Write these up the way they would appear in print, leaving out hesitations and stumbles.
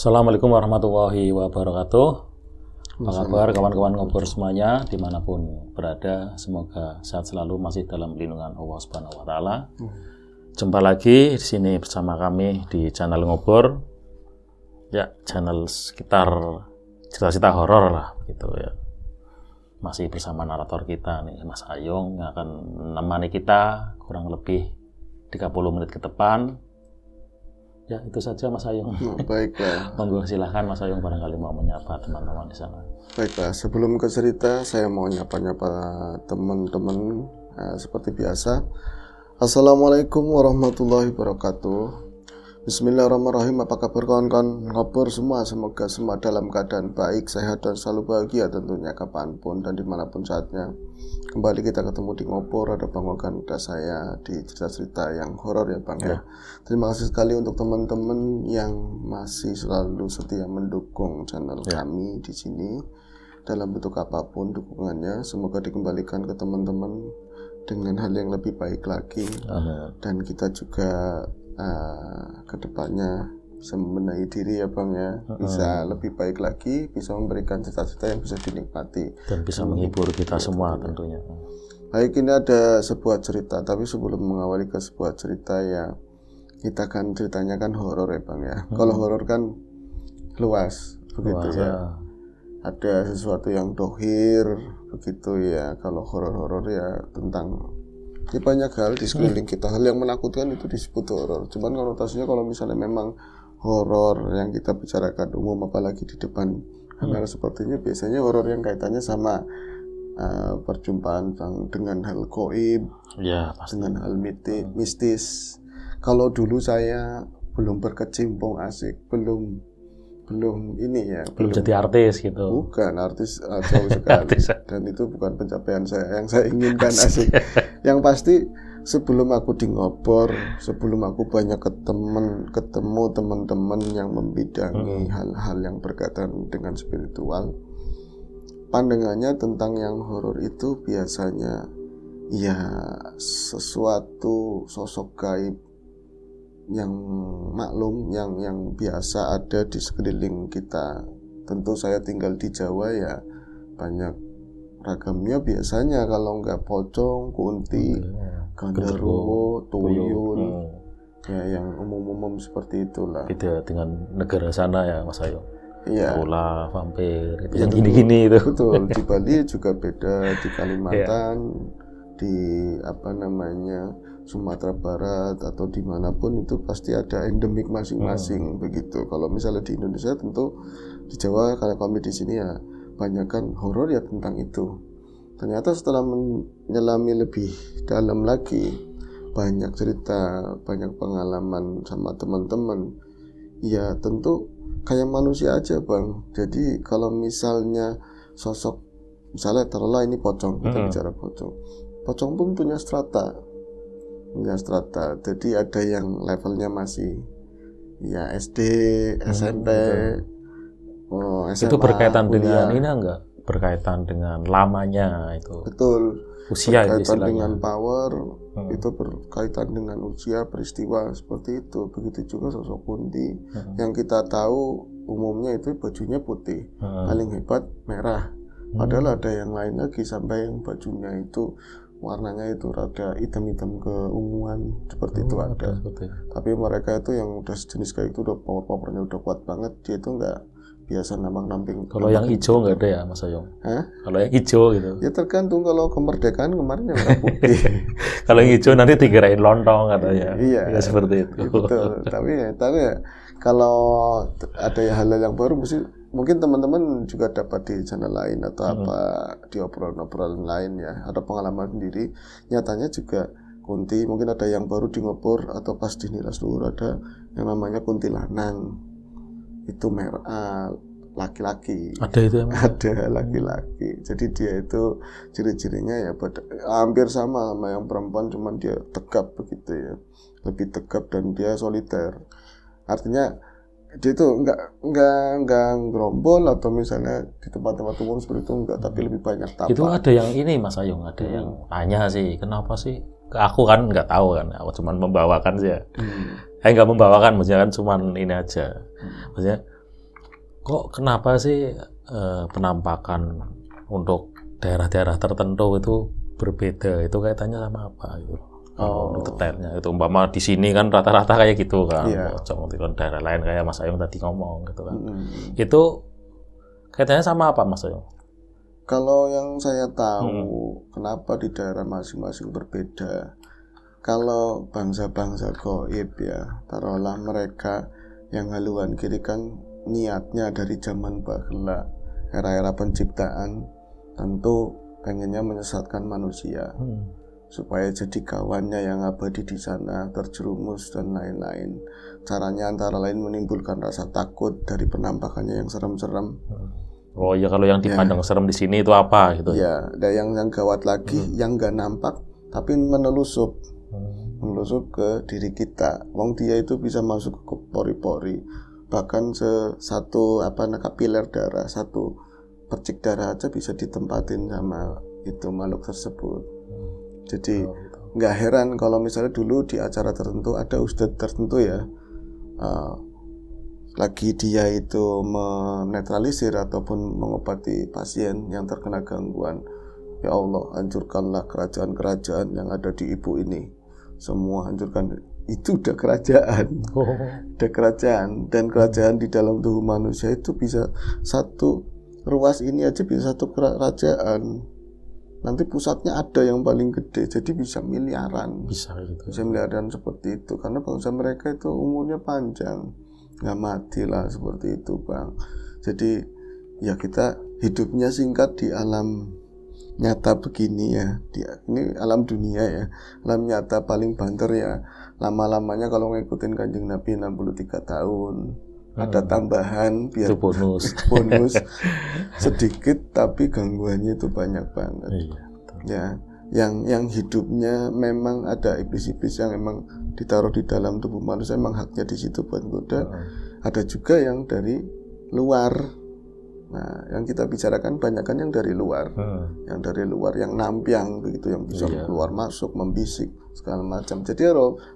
Assalamualaikum warahmatullahi wabarakatuh. Apa kabar kawan-kawan ngobrol semuanya dimanapun berada, semoga sehat selalu, masih dalam lindungan Allah Subhanahu wa Ta'ala. Jumpa lagi di sini bersama kami di channel Ngobor, ya channel sekitar cerita-cerita horor lah gitu ya. Masih bersama narator kita nih Mas Ayung yang akan menemani kita kurang lebih 30 menit ke depan. Ya itu saja Mas Ayung. Baiklah. Monggo silahkan Mas Ayung barangkali mau menyapa teman-teman di sana. Baiklah, sebelum ke cerita saya mau nyapa-nyapa teman-teman seperti biasa. Assalamualaikum warahmatullahi wabarakatuh. Bismillahirrahmanirrahim. Apa kabar kawan-kawan ngobor semua? Semoga semua dalam keadaan baik, sehat dan selalu bahagia tentunya kapanpun dan dimanapun saatnya. Kembali kita ketemu di Ngobor, ada Bang Ogan, ada saya di cerita-cerita yang horor ya Bang ya. Terima kasih sekali untuk teman-teman yang masih selalu setia mendukung channel kami di sini dalam bentuk apapun dukungannya. Semoga dikembalikan ke teman-teman dengan hal yang lebih baik lagi. Amin. Dan kita juga kedepannya bisa membenahi diri ya Bang ya, bisa lebih baik lagi, bisa memberikan cita-cita yang bisa dinikmati dan bisa menghibur kita semua tentunya. Baik, ini ada sebuah cerita, tapi sebelum mengawali ke sebuah cerita ya, kita kan ceritanya kan horor ya Bang ya. Kalau horor kan luas begitu ya. Ada sesuatu yang dohir begitu ya. Kalau horor-horor ya tentang ya banyak hal di sekeliling kita. Hal yang menakutkan itu disebut horor. Cuman konotasinya kalau misalnya memang horor yang kita bicarakan umum, apalagi di depan kamera sepertinya, biasanya horor yang kaitannya sama perjumpaan dengan hal gaib, ya, dengan hal mistis. Kalau dulu saya belum berkecimpung asik, belum ini ya, belum jadi artis gitu. Bukan artis jauh sekali. Dan itu bukan pencapaian saya yang saya inginkan asik. Yang pasti sebelum aku di Ngobor, sebelum aku banyak ketemu teman-teman yang membidangi hal-hal yang berkaitan dengan spiritual, pandangannya tentang yang horor itu biasanya ya sesuatu sosok gaib yang maklum, yang biasa ada di sekeliling kita. Tentu saya tinggal di Jawa ya, banyak ragamnya biasanya, kalau enggak pocong, kunti, genderuwo, tuyul, ya yang umum-umum seperti itulah. Beda dengan negara sana ya Mas Ayo. Iya. Bola, vampir, itu yang gini-gini itu. Betul. Di Bali juga beda, di Kalimantan, di Sumatera Barat atau dimanapun itu pasti ada endemik masing-masing begitu. Kalau misalnya di Indonesia tentu di Jawa, kalau kami di sini ya banyakkan horor ya tentang itu. Ternyata setelah menyelami lebih dalam lagi, banyak cerita, banyak pengalaman sama teman-teman. Ya tentu kayak manusia aja Bang. Jadi kalau misalnya sosok, misalnya taruhlah ini pocong, kita bicara pocong. Pocong pun punya strata. Jadi ada yang levelnya masih ya SD, SMP, SMA. Itu berkaitan kuliah. dengan ini enggak? Berkaitan dengan lamanya itu. Betul. Usia berkaitan dengan power, itu berkaitan dengan usia, peristiwa seperti itu. Begitu juga sosok kunti. Yang kita tahu umumnya itu bajunya putih, paling hebat merah. Padahal ada yang lain lagi sampai yang bajunya itu warnanya itu rada hitam-hitam keunguan seperti itu ada. Tapi mereka itu yang udah sejenis kayak itu udah powernya udah kuat banget. Dia itu nggak biasa namping. Kalau yang hijau nggak ada ya Mas Ayung? Kalau yang hijau gitu? Ya tergantung. Kalau kemerdekaan kemarin yang merah putih. Kalau yang hijau nanti dikirain lontong katanya. Iya. Ya, seperti itu. Ya, betul. Tapi kalau ada hal-hal yang baru mungkin teman-teman juga dapat di channel lain atau apa di obrolan-obrolan lain ya, ada pengalaman sendiri. Nyatanya juga kunti, mungkin ada yang baru di Ngobor atau pas di Nilas Luhur ada yang namanya kuntilanang. Itu merah laki-laki. Ada itu emang? Ada laki-laki. Jadi dia itu ciri-cirinya ya hampir sama yang perempuan, cuman dia tegap begitu ya, lebih tegap dan dia soliter. Artinya dia itu enggak gerombol atau misalnya di tempat-tempat umum seperti itu enggak, tapi lebih banyak tapak. Itu ada yang ini Mas Ayung, ada yang tanya sih, kenapa sih? Aku kan nggak tahu kan, aku cuma membawakan sih ya. Nggak membawakan, maksudnya kan cuma ini aja. Maksudnya kok kenapa sih penampakan untuk daerah-daerah tertentu itu berbeda? Itu kaitannya sama apa gitu? Kalau detailnya itu umpama di sini kan rata-rata kayak gitu kan, pocong di daerah lain kayak Mas Ayung tadi ngomong gitu kan. Itu kaitannya sama apa Mas Ayung? Kalau yang saya tahu, kenapa di daerah masing-masing berbeda. Kalau bangsa-bangsa gaib ya, taruhlah mereka yang haluan kiri kan niatnya dari zaman bahula, era-era penciptaan, tentu pengennya menyesatkan manusia. Supaya jadi kawannya yang abadi di sana, terjerumus dan lain-lain. Caranya antara lain menimbulkan rasa takut dari penampakannya yang serem-serem. Oh ya, kalau yang dipandang serem di sini itu apa gitu? Ya, ada yang gawat lagi, yang nggak nampak tapi menelusup ke diri kita. Wong dia itu bisa masuk ke pori-pori, bahkan satu kapiler darah, satu percik darah aja bisa ditempatin sama itu makhluk tersebut. Jadi nggak heran kalau misalnya dulu di acara tertentu ada ustadz tertentu ya, lagi dia itu menetralisir ataupun mengobati pasien yang terkena gangguan. Ya Allah, hancurkanlah kerajaan-kerajaan yang ada di ibu ini. Semua hancurkan. Itu udah kerajaan. Udah kerajaan. Dan kerajaan di dalam tubuh manusia itu bisa satu ruas ini aja bisa satu kerajaan. Nanti pusatnya ada yang paling gede, jadi bisa miliaran. Bisa gitu. Bisa miliaran seperti itu, karena bangsa mereka itu umurnya panjang, nggak mati lah seperti itu, Bang. Jadi ya kita hidupnya singkat di alam nyata begini ya. Ini alam dunia ya, alam nyata paling banter ya. Lama-lamanya kalau ngikutin Kanjeng Nabi 63 tahun. Ada tambahan biar itu bonus sedikit tapi gangguannya itu banyak banget. Iya, ya yang hidupnya memang ada iblis-iblis yang memang ditaruh di dalam tubuh manusia, memang haknya di situ buat goda. Ada juga yang dari luar. Nah, yang kita bicarakan banyak kan yang dari luar, yang dari luar, yang nampiang begitu, yang bisa keluar masuk, membisik segala macam. Jadi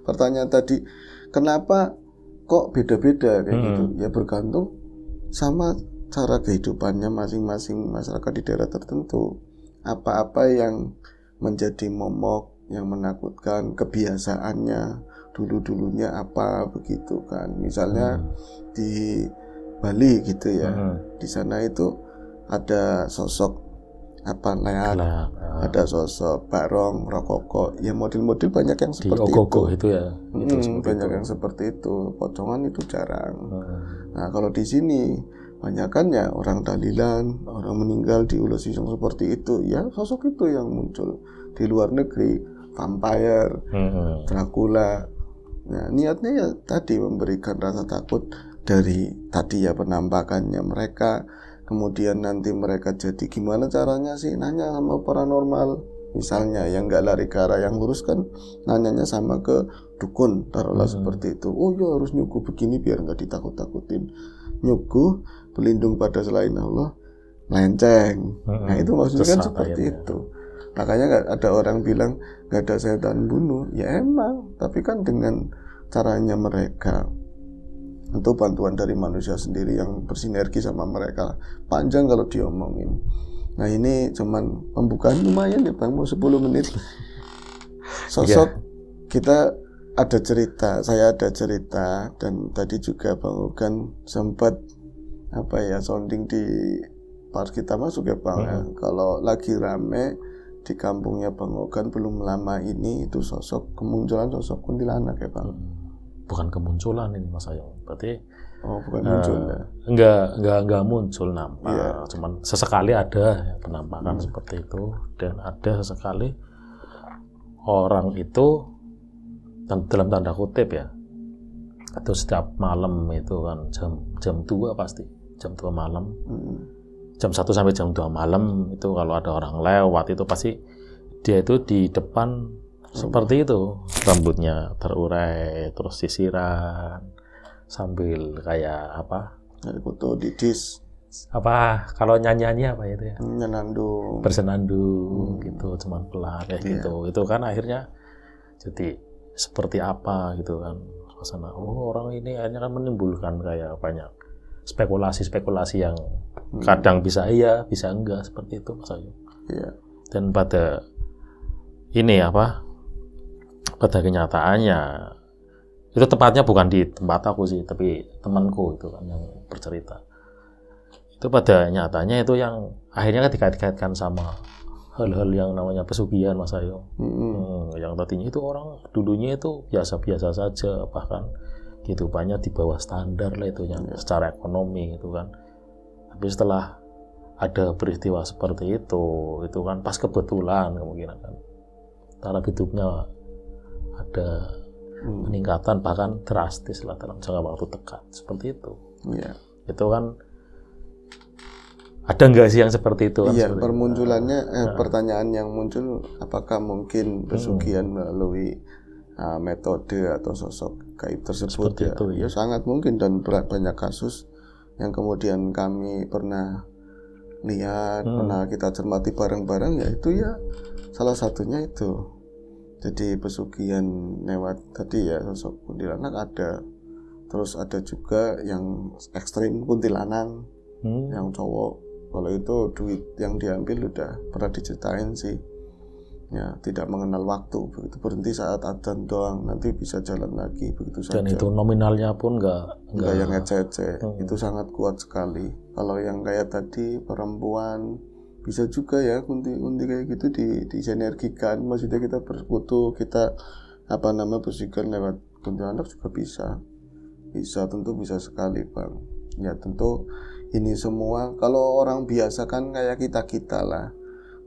pertanyaan tadi, kenapa kok beda-beda kayak gitu? Ya bergantung sama cara kehidupannya masing-masing masyarakat di daerah tertentu. Apa-apa yang menjadi momok, yang menakutkan, kebiasaannya, dulu-dulunya apa begitu kan. Misalnya di Bali gitu ya, di sana itu ada sosok leak, ada sosok barong, rokoko, ya model-model banyak yang seperti itu ya. Banyak yang seperti itu, pocongan itu jarang. Nah kalau di sini banyakan ya orang tahlilan, orang meninggal diulesi yang seperti itu, ya sosok itu yang muncul. Di luar negeri vampire, Dracula. Nah niatnya ya tadi memberikan rasa takut dari tadi ya penampakannya mereka. Kemudian nanti mereka jadi gimana caranya sih nanya sama paranormal. Misalnya yang nggak lari ke arah yang lurus kan nanyanya sama ke dukun, taruhlah seperti itu. Oh ya harus nyuguh begini biar nggak ditakut-takutin. Nyuguh berlindung pada selain Allah, lenceng. Nah itu maksudnya kan seperti itu. Makanya nggak ada orang bilang nggak ada setan bunuh. Ya emang, tapi kan dengan caranya mereka. Untuk bantuan dari manusia sendiri yang bersinergi sama mereka. Panjang kalau diomongin. Nah ini cuman pembukaan lumayan ya Bang, mau 10 menit. Sosok kita ada cerita, saya ada cerita. Dan tadi juga Bang Ogan sempat sounding di part kita masuk ya Bang ya. Kalau lagi rame di kampungnya Bang Ogan belum lama ini itu kemunculan sosok kuntilanak ya Bang. Bukan kemunculan ini Mas Ayung, berarti bukan muncul ya? Enggak muncul nampak, cuman sesekali ada penampakan seperti itu, dan ada sesekali orang itu dalam tanda kutip ya, atau setiap malam itu kan jam 2 pasti, jam 2 malam, jam 1 sampai jam 2 malam itu kalau ada orang lewat itu pasti dia itu di depan seperti itu, rambutnya terurai terus sisiran sambil kayak foto didis kalau nyanyi apa itu ya, bersenandung gitu, cuman pelan kayak gitu. Itu kan akhirnya jadi seperti apa gitu kan suasana. Orang ini akhirnya kan menimbulkan kayak banyak spekulasi-spekulasi yang kadang bisa iya, bisa enggak, seperti itu Mas Ayu. Iya. Dan pada pada kenyataannya itu tepatnya bukan di tempat aku sih, tapi temanku itu kan yang bercerita. Itu pada nyatanya itu yang akhirnya kan dikait-kaitkan sama hal-hal yang namanya pesugihan Mas Ayu. Yang tadinya itu orang dulunya itu biasa-biasa saja, bahkan kehidupannya di bawah standar lah itu yang secara ekonomi itu kan. Tapi setelah ada peristiwa seperti itu kan pas kebetulan kemungkinan kan taraf hidupnya ada peningkatan bahkan drastis lah dalam jangka waktu dekat seperti itu. Itu kan ada nggak sih yang seperti itu? Iya, permunculannya pertanyaan yang muncul, apakah mungkin pesugihan melalui metode atau sosok gaib tersebut? Ya, itu, ya sangat mungkin, dan banyak kasus yang kemudian kami pernah lihat, pernah kita cermati bareng-bareng, yaitu ya salah satunya itu. Jadi pesugihan lewat tadi ya sosok kuntilanak ada, terus ada juga yang ekstrim kuntilanak yang cowok. Kalau itu duit yang diambil udah pernah diceritain sih, ya tidak mengenal waktu, begitu berhenti saat adzan doang, nanti bisa jalan lagi begitu saja. Dan itu nominalnya pun nggak yang ece-ece, itu sangat kuat sekali. Kalau yang kayak tadi perempuan bisa juga ya kunti kayak gitu disinergikan, maksudnya kita bersekutu, kita bersihkan lewat kuntilanak juga bisa tentu bisa sekali Bang. Ya tentu ini semua kalau orang biasa kan kayak kita lah,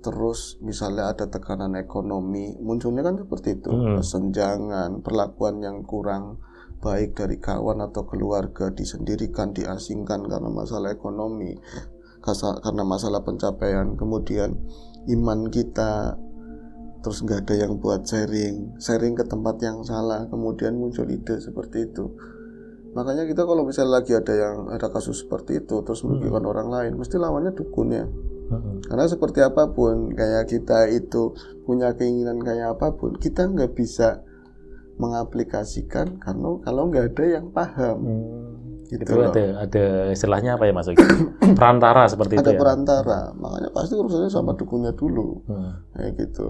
terus misalnya ada tekanan ekonomi, munculnya kan seperti itu, kesenjangan, perlakuan yang kurang baik dari kawan atau keluarga, disendirikan, diasingkan karena masalah ekonomi, karena masalah pencapaian, kemudian iman kita terus nggak ada yang buat sharing ke tempat yang salah, kemudian muncul ide seperti itu. Makanya kita kalau misalnya lagi ada kasus seperti itu terus merugikan orang lain, mesti lawannya dukunnya. Karena seperti apapun, kayak kita itu punya keinginan kayak apapun, kita nggak bisa mengaplikasikan kalau nggak ada yang paham. Gitu itu ada istilahnya apa ya Mas? Perantara seperti itu. Ada perantara, makanya pasti urusannya sama dukunnya dulu, kayak gitu.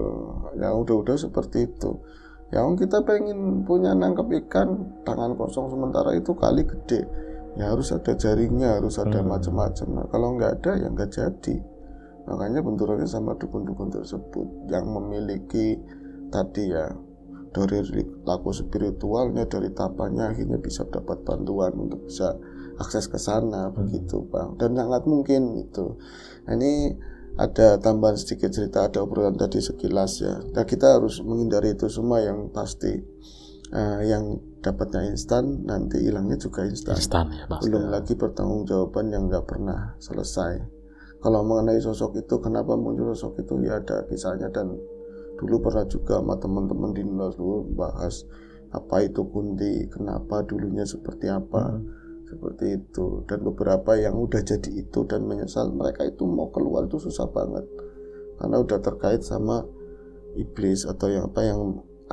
Yang udah seperti itu. Yang kita pengen punya nangkep ikan tangan kosong sementara itu kali gede, ya harus ada jaringnya, harus ada macam-macam. Nah kalau nggak ada ya nggak jadi. Makanya benturannya sama dukun-dukun tersebut yang memiliki tadi ya, dari laku spiritualnya, dari tapanya, akhirnya bisa dapat bantuan untuk bisa akses ke sana, begitu Bang. Dan sangat mungkin itu. Nah, ini ada tambahan sedikit cerita, ada obrolan tadi sekilas ya. Nah, kita harus menghindari itu semua yang pasti. Yang dapatnya instan, nanti hilangnya juga instan ya, belum lagi pertanggungjawaban yang nggak pernah selesai. Kalau mengenai sosok itu, kenapa muncul sosok itu, ya ada kisahnya. Dan dulu pernah juga sama teman-teman di Nulas dulu bahas apa itu kunti, kenapa dulunya seperti apa, seperti itu. Dan beberapa yang udah jadi itu dan menyesal, mereka itu mau keluar itu susah banget karena udah terkait sama iblis atau apa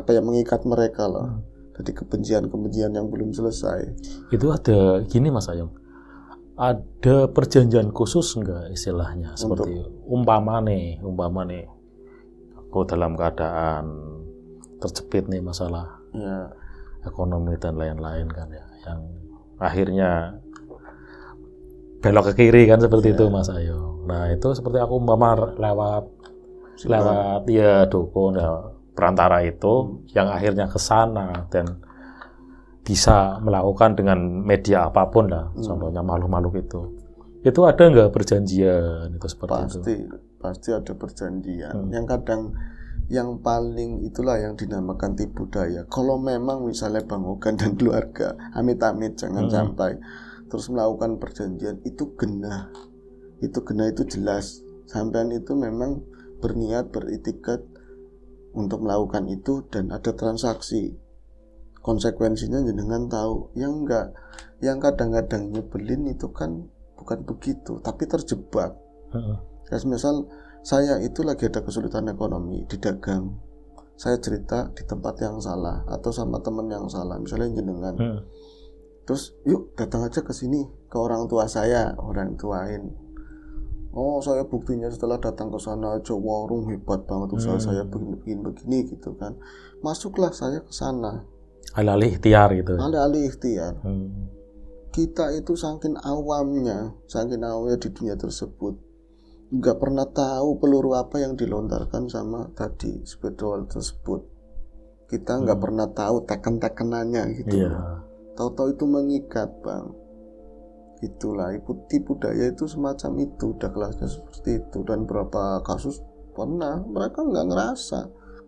yang mengikat mereka lah. Jadi kebencian yang belum selesai. Itu ada gini Mas Ayung, ada perjanjian khusus enggak istilahnya, seperti umpama nih aku dalam keadaan terjepit nih masalah ekonomi dan lain-lain kan ya, yang akhirnya belok ke kiri kan seperti itu Mas Ayu. Nah itu seperti aku umpama lewat ya dukun ya, perantara itu yang akhirnya ke sana dan bisa melakukan dengan media apapun lah, contohnya makhluk-makhluk itu ada nggak perjanjian itu seperti itu? Pasti ada perjanjian. Yang kadang yang paling itulah yang dinamakan tipu daya. Kalau memang misalnya Bang Ogan dan keluarga amit-amit jangan sampai terus melakukan perjanjian, itu genah itu jelas sampean itu memang berniat beritikat untuk melakukan itu dan ada transaksi. Konsekuensinya jenengan tahu. Yang kadang-kadang nyebelin itu kan bukan begitu, tapi terjebak. Misal saya itu lagi ada kesulitan ekonomi di dagang, saya cerita di tempat yang salah atau sama teman yang salah, misalnya jenengan. Terus yuk datang aja ke sini, ke orang tua saya, orang tuain. Oh, saya buktinya setelah datang ke sana aja, warung hebat banget usaha saya begini gitu kan. Masuklah saya ke sana. Alih-alih ikhtiar gitu. Alih-alih ikhtiar. Kita itu saking awamnya di dunia tersebut, nggak pernah tahu peluru apa yang dilontarkan sama tadi spiritual tersebut. Kita nggak pernah tahu teken-tekenannya gitu. Tahu-tahu itu mengikat, Bang. Itulah tipu daya itu semacam itu, udah kelasnya seperti itu. Dan berapa kasus pernah mereka nggak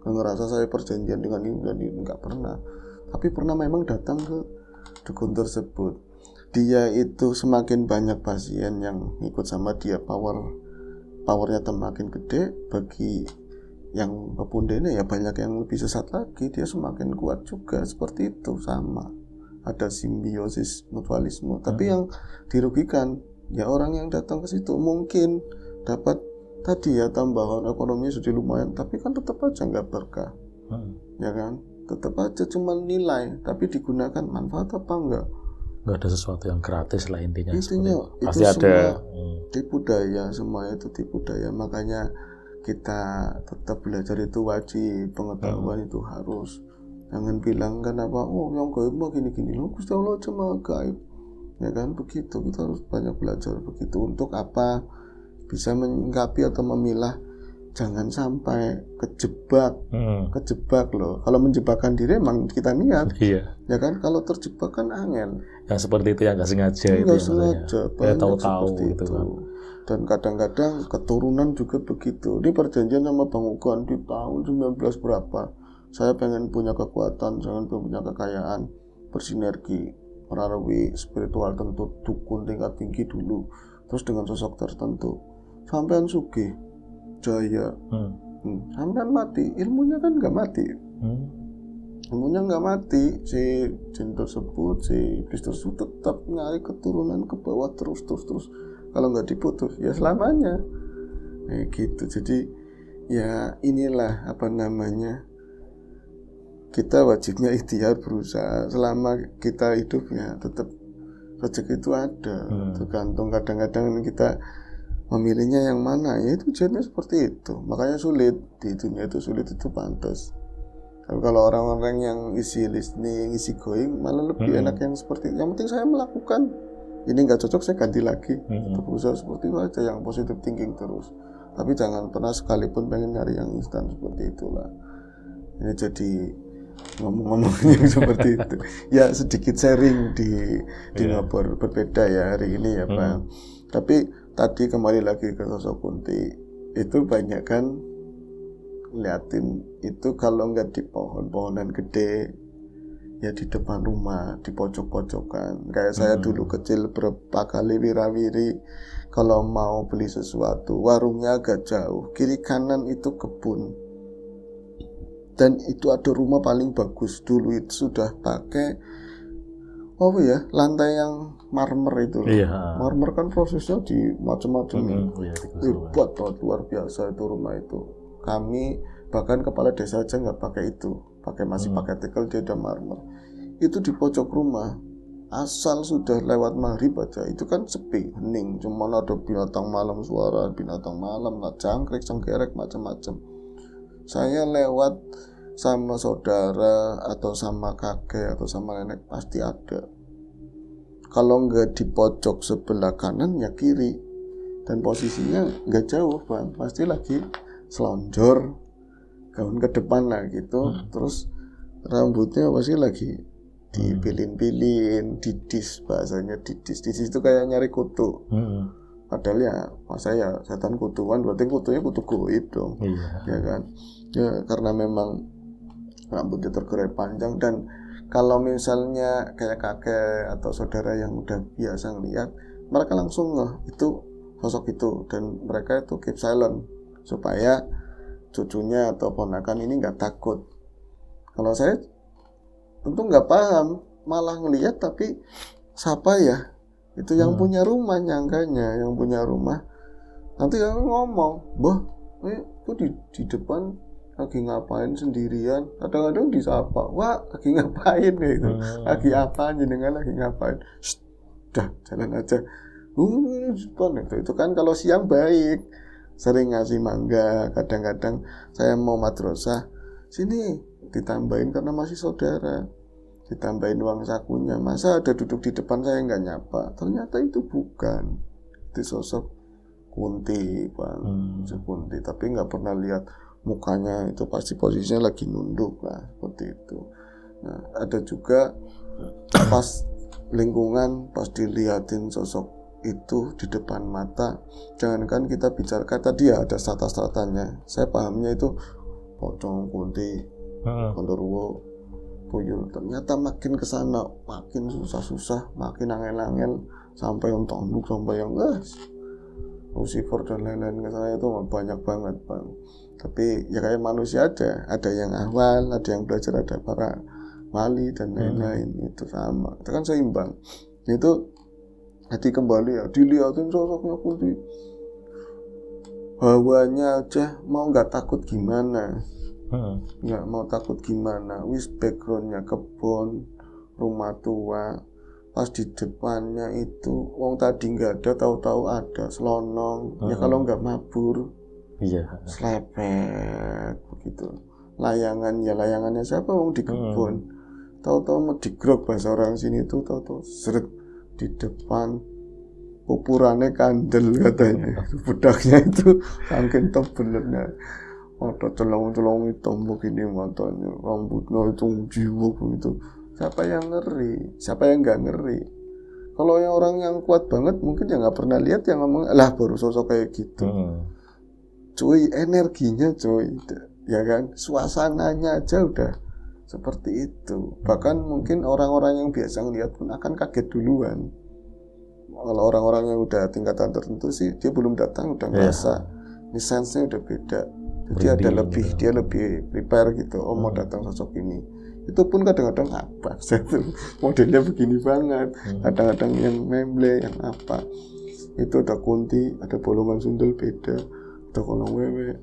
ngerasa saya perjanjian dengan ini dan ini, nggak pernah. Tapi pernah memang datang ke dukun tersebut. Dia itu semakin banyak pasien yang ikut sama dia, powernya semakin gede. Bagi yang pepundene ya banyak yang lebih sesat lagi, dia semakin kuat juga. Seperti itu, sama ada simbiosis mutualisme. Tapi yang dirugikan ya orang yang datang ke situ. Mungkin dapat tadi ya tambahan ekonomi sudah lumayan, tapi kan tetap aja nggak berkah. Ya kan, tetap aja cuma nilai, tapi digunakan manfaat apa enggak? Nggak ada sesuatu yang gratis lah intinya itu pasti ada. Tipu daya, semua itu tipu daya. Makanya kita tetap belajar itu wajib, pengetahuan itu harus. Jangan bilang kan apa, oh yang gaib mah gini-gini, loh Gusti Allah cuma gaib, ya kan, begitu. Kita harus banyak belajar begitu. Untuk apa? Bisa menyingkapi atau memilah, jangan sampai kejebak loh. Kalau menjebakkan diri emang kita niat, ya kan. Kalau terjebak kan angel. Yang seperti itu yang nggak sengaja, nggak sengaja, ya tahu-tahu gitu kan. Dan kadang-kadang keturunan juga begitu. Ini perjanjian sama Bang Ugan di tahun 19 berapa. Saya pengen punya kekuatan, saya pengen punya kekayaan, bersinergi, melalui spiritual tentu, dukun tingkat tinggi dulu, terus dengan sosok tertentu, sampean sugih, jaya, sampean mati, ilmunya kan nggak mati, ilmunya nggak mati, si jin tersebut, si iblis tersebut tetap nyari keturunan ke bawah terus, kalau nggak diputus, ya selamanya, gitu. Jadi ya inilah apa namanya. Kita wajibnya ikhtiar, berusaha selama kita hidup ya, tetap rezeki itu ada. Tergantung kadang-kadang kita memilihnya yang mana, ya itu ujiannya seperti itu. Makanya sulit di dunia itu, sulit itu pantas. Tapi kalau orang-orang yang isi listening, isi going, malah lebih enak yang seperti itu. Yang penting saya melakukan, ini nggak cocok saya ganti lagi. Berusaha seperti itu aja, yang positive thinking terus. Tapi jangan pernah sekalipun pengen nyari yang instan seperti itulah. Ini jadi ngomong-ngomongnya seperti itu. Ya sedikit sharing di ngobrol berbeda ya hari ini ya Pak. Tapi tadi kembali lagi ke sosok Kunti, itu banyak kan liatin itu kalau nggak di pohon-pohonan gede, ya di depan rumah, di pojok-pojokan. Kayak saya dulu kecil berapa kali wirawiri kalau mau beli sesuatu, warungnya agak jauh, kiri kanan itu kebun. Dan itu ada rumah paling bagus dulu, itu sudah pakai lantai yang marmer itu. Marmer kan prosesnya di macam-macam. Hebat banget, luar biasa itu rumah itu. Kami bahkan kepala desa aja nggak pakai itu, masih pakai tekel, dia ada marmer. Itu di pojok rumah. Asal sudah lewat maghrib aja, itu kan sepi, hening, cuma ada binatang malam, suara binatang malam, jangkrik, cengkerek, macam-macam. Saya lewat sama saudara atau sama kakek atau sama nenek pasti ada. Kalau nggak di pojok sebelah kanan ya kiri, dan posisinya nggak jauh Bang, pasti lagi selonjor, gaun ke depan lah gitu. Terus rambutnya pasti lagi dipilin-pilin, didis, bahasanya didis itu kayak nyari kutu. Padahal ya masa ya setan kutuan, berarti kutunya kutu goib dong. Ya kan, ya karena memang rambutnya tergerai panjang. Dan kalau misalnya kayak kakek atau saudara yang udah biasa ngeliat, mereka langsung itu sosok itu, dan mereka itu keep silent supaya cucunya atau ponakan ini nggak takut. Kalau saya tentu nggak paham, malah ngeliat, tapi siapa ya itu yang punya rumah, nyangkanya yang punya rumah. Nanti yang ngomong, "Bah, itu di depan lagi ngapain sendirian, kadang-kadang disapa, wah lagi ngapain gitu, lagi apa jenengan lagi ngapain, sudah jalan aja, itu kan kalau siang baik, sering ngasih mangga, kadang-kadang saya mau madrasah, sini ditambahin karena masih saudara, ditambahin uang sakunya, masa ada duduk di depan saya nggak nyapa, ternyata itu bukan, itu sosok Kunti Bang, Kunti, tapi nggak pernah lihat mukanya, itu pasti posisinya lagi nunduk lah, seperti itu. Nah, ada juga pas lingkungan, pas dilihatin sosok itu di depan mata, jangankan kita bicara, tadi ya ada strata-stratanya, saya pahamnya itu pocong, Kunti, Gondorwo, Tuyul, ternyata makin kesana makin susah-susah, makin angel-angel, sampai yang tanduk, sampai yang Lucifer dan lain-lain ke saya itu banyak banget Bang. Tapi ya kayak manusia ada yang awal, ada yang belajar, ada para wali dan lain-lain, itu sama, itu kan seimbang. Itu hati kembali ya, dilihatin sosoknya Kunti, hawanya aja mau nggak takut gimana, nggak mau takut gimana, wis backgroundnya kebun, rumah tua, pas di depannya itu wong tadi nggak ada, tahu-tahu ada selonong, ya kalau nggak mabur, selepet begitu. Layangan, ya layangannya siapa, wong di kebun, tahu-tahu mau digrok bahasa orang sini tuh, tahu-tahu seret di depan, pupurannya kandel katanya, bedaknya itu saking tebelnya, ada celong-celong hitam begini matanya, rambutnya itu jiwa begitu. Siapa yang ngeri? Siapa yang nggak ngeri? Kalau yang orang yang kuat banget mungkin yang nggak pernah lihat, yang ngomong lah baru sosok kayak gitu. Cuy, energinya cuy, ya kan, suasananya aja udah seperti itu. Bahkan mungkin orang-orang yang biasa ngeliat pun akan kaget duluan. Kalau orang-orang yang udah tingkatan tertentu sih, dia belum datang udah ngerasa, ini sense-nya udah beda. Jadi ada lebih, dia lebih prepare gitu. Oh mau datang sosok ini. Itu pun kadang-kadang apa itu modelnya begini banget, kadang-kadang yang memble, yang apa itu ada Kunti, ada bolongan sundel beda, ada kolong wewe,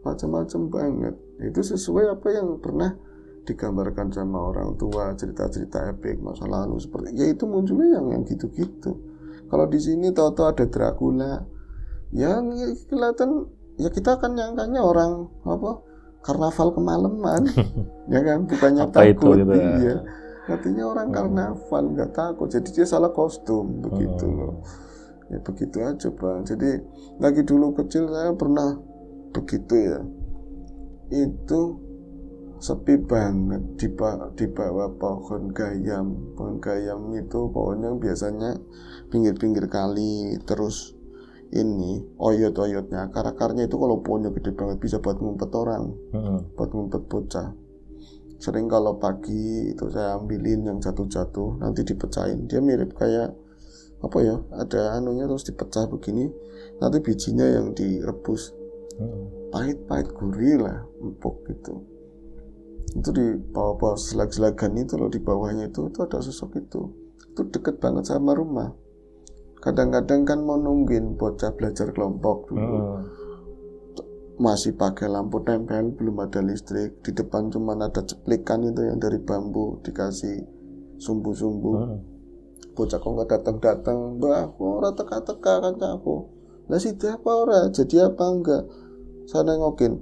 macam-macam banget. Itu sesuai apa yang pernah digambarkan sama orang tua, cerita-cerita epik masa lalu seperti, ya itu munculnya yang gitu-gitu. Kalau di sini tahu-tahu ada Dracula, yang kelihatan ya kita akan nyangkanya orang apa, karnaval kemalaman, ya kan, bukannya takut, gitu ya. Iya, artinya orang karnaval nggak takut, jadi dia salah kostum begitu loh. Ya begitu aja Bang. Jadi lagi dulu kecil saya pernah begitu ya, itu sepi banget di bawah pohon gayam. Pohon gayam itu pohonnya biasanya pinggir-pinggir kali, terus ini oyot-oyotnya, akar-akarnya itu kalau pohonnya gede banget bisa buat ngumpet orang, buat ngumpet bocah. Sering kalau pagi itu saya ambilin yang jatuh-jatuh, nanti dipecahin, dia mirip kayak apa ya, ada anunya terus dipecah begini, nanti bijinya yang direbus, pahit-pahit gurih lah, empuk gitu. Itu di bawah-bawah selag-selagan itu loh, di bawahnya itu ada sosok itu deket banget sama rumah. Kadang-kadang kan mau nungguin bocah belajar kelompok dulu, masih pakai lampu tempel, belum ada listrik, di depan cuma ada ceplikan itu yang dari bambu dikasih sumbu-sumbu. Bocah kok nggak datang-datang, mbah, ora teka-teka kan aku. Lah sih apa ora, jadi apa enggak? Saya nengokin.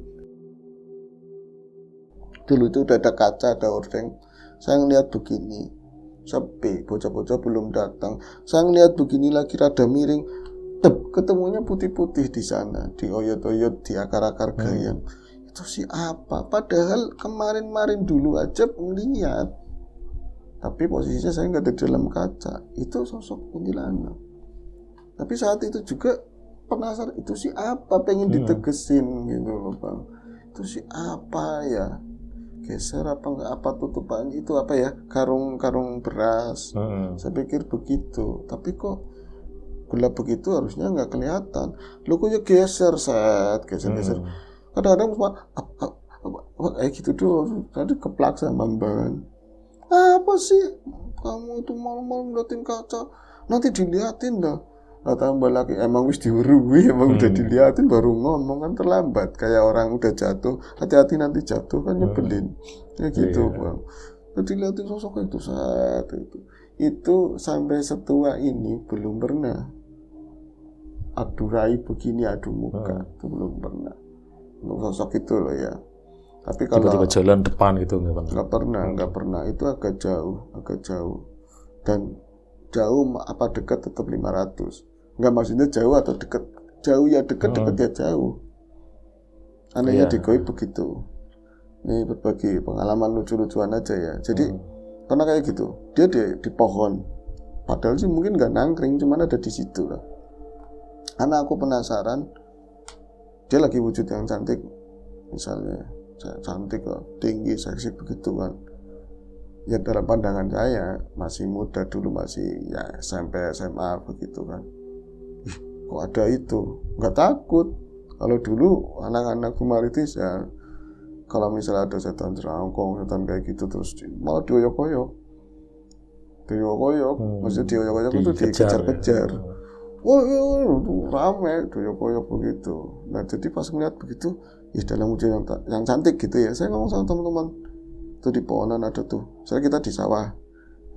Dulu itu udah ada kaca, ada hordeng. Saya ngeliat begini, sepi, bocah-bocah belum datang. Saya ngeliat begini lagi rada miring, ketemunya putih-putih di sana, di oyot-oyot, di akar-akar gayam. Itu sih apa? Padahal kemarin-marin dulu aja ngeliat, tapi posisinya saya nggak ada di dalam kaca. Itu sosok kuntilanak. Tapi saat itu juga penasaran, itu sih apa? Pengen ditegesin gitu loh Bang. Itu sih apa ya? Geser apa enggak, apa tutupan itu apa ya, karung beras. Saya pikir begitu, tapi kok gelap begitu, harusnya nggak kelihatan. Lo kok ya geser. Kadang-kadang cuma kayak gitu doang. Tadi keplak sama Mbak. Apa sih kamu itu malam-malam ngeliatin kaca? Nanti diliatin dah. tambah lagi emang wis diurui, emang udah diliatin baru ngomong kan terlambat. Kayak orang udah jatuh, hati-hati nanti jatuh kan nyebelin. Kayak gitu Bang. Jadi liatin sosok itu saat itu sampai setua ini belum pernah adu rai begini adu muka itu belum pernah untuk sosok itu loh ya. Tapi kalau tiba-tiba jalan depan gitu nggak pernah itu agak jauh dan jauh apa dekat tetap 500. Nggak maksudnya jauh atau dekat, jauh ya dekat ya jauh. Anehnya di Goib begitu. Ini berbagi pengalaman lucu-lucuan aja ya. Jadi karena kayak gitu, dia di pohon. Padahal sih mungkin nggak nangkring, cuman ada di situ lah. Karena aku penasaran, dia lagi wujud yang cantik, misalnya cantik kok, tinggi, seksi begitu kan. Ya dalam pandangan saya masih muda dulu, masih ya SMP SMA begitu kan. Kok ada itu, nggak takut. Kalau dulu anak-anak humoritis ya, kalau misalnya ada setan jerangkong, setan kayak gitu terus malah dioyok-oyok, maksudnya dioyok-oyok itu dikejar-kejar. Wah, rame dioyok-oyok begitu. Nah jadi pas ngeliat begitu, ya dalam wujud yang cantik gitu ya, saya ngomong sama teman-teman, tuh di pohonan ada tuh, saya kita di sawah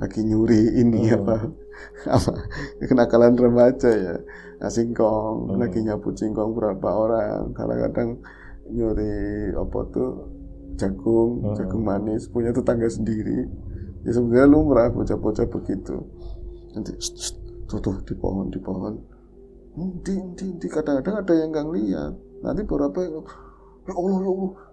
lagi nyuri ini apa kenakalan remaja ya, singkong, lagi nyapu singkong berapa orang, kadang-kadang nyuri apa tuh jagung manis punya tetangga sendiri. Ya sebenarnya lumrah bocah-bocah begitu. Nanti tuh di pohon di kadang-kadang ada yang nggak lihat. Nanti beberapa ya Allah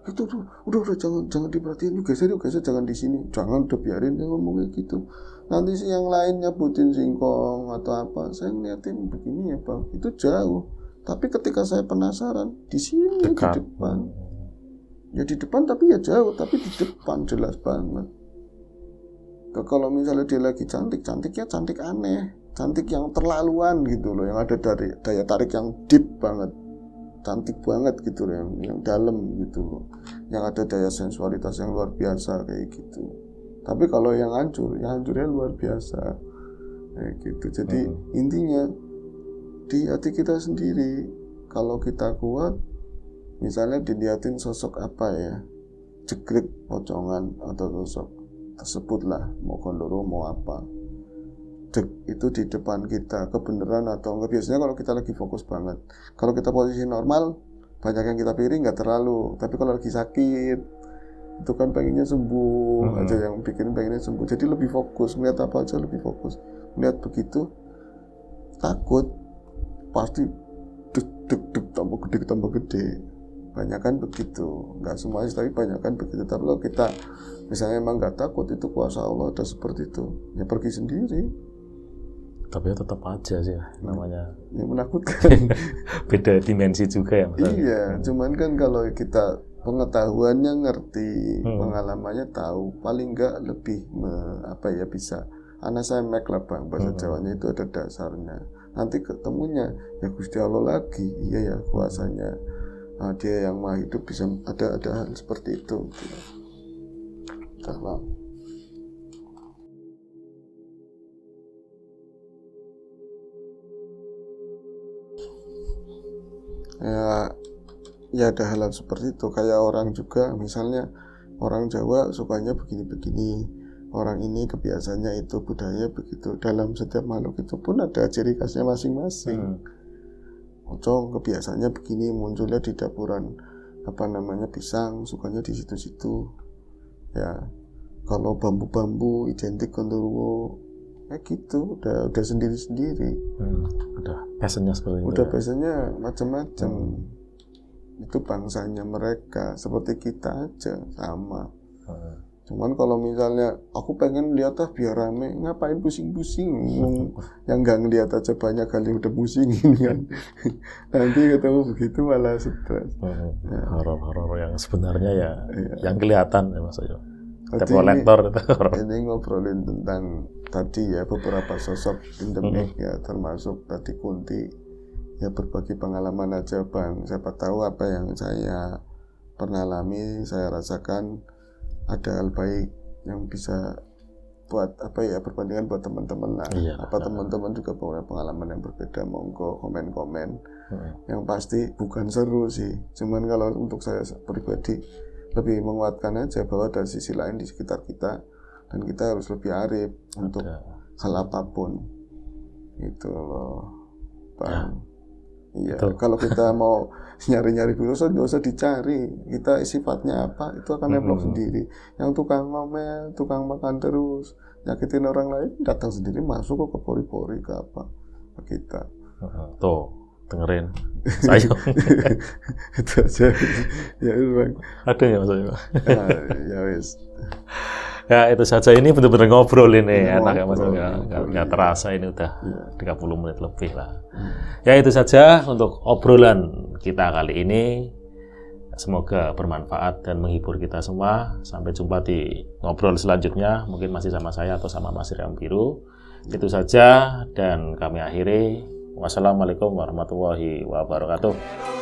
itu tuh udah jangan diperhatiin, geser jangan di sini, jangan udah biarin dia ngomong kayak gitu. Nanti sih yang lain nyabutin singkong atau apa, saya ngeliatin begini ya Bang, itu jauh. Tapi ketika saya penasaran, di sini dekat. Di depan. Ya di depan tapi ya jauh, tapi di depan jelas banget. Kalau misalnya dia lagi cantiknya cantik aneh, cantik yang terlaluan gitu loh, yang ada dari daya tarik yang deep banget. Cantik banget gitu loh, yang dalam gitu loh, yang ada daya sensualitas yang luar biasa kayak gitu. Tapi kalau yang hancurnya luar biasa kayak gitu. Jadi intinya di hati kita sendiri, kalau kita kuat, misalnya dilihatin sosok apa ya, jegrik, pocongan atau sosok tersebutlah, mau gondoro mau apa, itu di depan kita, kebenaran atau enggak. Biasanya kalau kita lagi fokus banget, kalau kita posisi normal banyak yang kita pikirin nggak terlalu, tapi kalau lagi sakit itu kan pengennya sembuh aja, yang pikirin pengennya sembuh, jadi lebih fokus, melihat apa aja lebih fokus. Melihat begitu takut pasti deg tambah gede, banyak kan begitu. Nggak semuanya tapi banyak kan begitu. Tapi kalau kita misalnya emang nggak takut, itu kuasa Allah ada seperti itu, ya pergi sendiri. Tapi ya tetap aja sih namanya ya menakutkan. Beda dimensi juga ya Mas. Iya, cuman kan kalau kita pengetahuannya ngerti, pengalamannya tahu, paling enggak lebih bisa anak saya mek lah Bang, bahasa Jawanya itu ada dasarnya. Nanti ketemunya ya Gusti Allah lagi, iya ya kuasanya. Dia yang maha hidup bisa ada hal seperti itu. Kalau ya ada hal seperti itu. Kayak orang juga, misalnya orang Jawa sukanya begini-begini, orang ini kebiasaannya itu, budaya begitu. Dalam setiap makhluk itu pun ada ciri khasnya masing-masing. Pocong kebiasaannya begini, munculnya di dapuran pisang, sukanya di situ-situ ya. Kalau bambu-bambu identik gondoruo kayak gitu, udah sendiri-sendiri. Udah passionnya seperti itu. Udah passionnya macam-macam. Itu bangsanya mereka, seperti kita aja sama. Cuman kalau misalnya aku pengen lihat biar rame, ngapain pusing-pusing? Yang nggak ngeliat aja banyak kali udah pusingin kan. Nanti ketemu begitu malah stres. Horor-horor yang sebenarnya ya yang kelihatan ya Mas Ayo. Kolektor itu. Ini ngobrolin tentang tadi ya beberapa sosok endemik ya, termasuk tadi Kunti. Ya berbagi pengalaman aja Bang. Siapa tahu apa yang saya pernah alami, saya rasakan ada hal baik yang bisa buat perbandingan buat teman-teman lah. Iya, teman-teman juga punya pengalaman yang berbeda, monggo komen-komen. Yang pasti bukan seru sih, cuman kalau untuk saya pribadi lebih menguatkan aja bahwa ada sisi lain di sekitar kita dan kita harus lebih arif untuk hal apapun itu loh, Bang. Iya, kalau kita mau nyari-nyari virus nggak usah dicari, kita sifatnya apa itu akan nempel sendiri. Yang tukang ngomel, tukang makan terus, nyakitin orang lain, datang sendiri masuk ke pori-pori ke apa ke kita. Tuh, dengerin saya. Itu aja. Ya itu Bang. Ada ya Mas Ayu? Ya wis. Ya itu saja, ini benar-benar ngobrol ini enak ya Mas Ayu. Nggak terasa ini udah 30 menit lebih lah. Ya itu saja untuk obrolan kita kali ini. Semoga bermanfaat dan menghibur kita semua. Sampai jumpa di ngobrol selanjutnya. Mungkin masih sama saya atau sama Mas Riam Biru. Itu saja dan kami akhiri. Wassalamualaikum warahmatullahi wabarakatuh.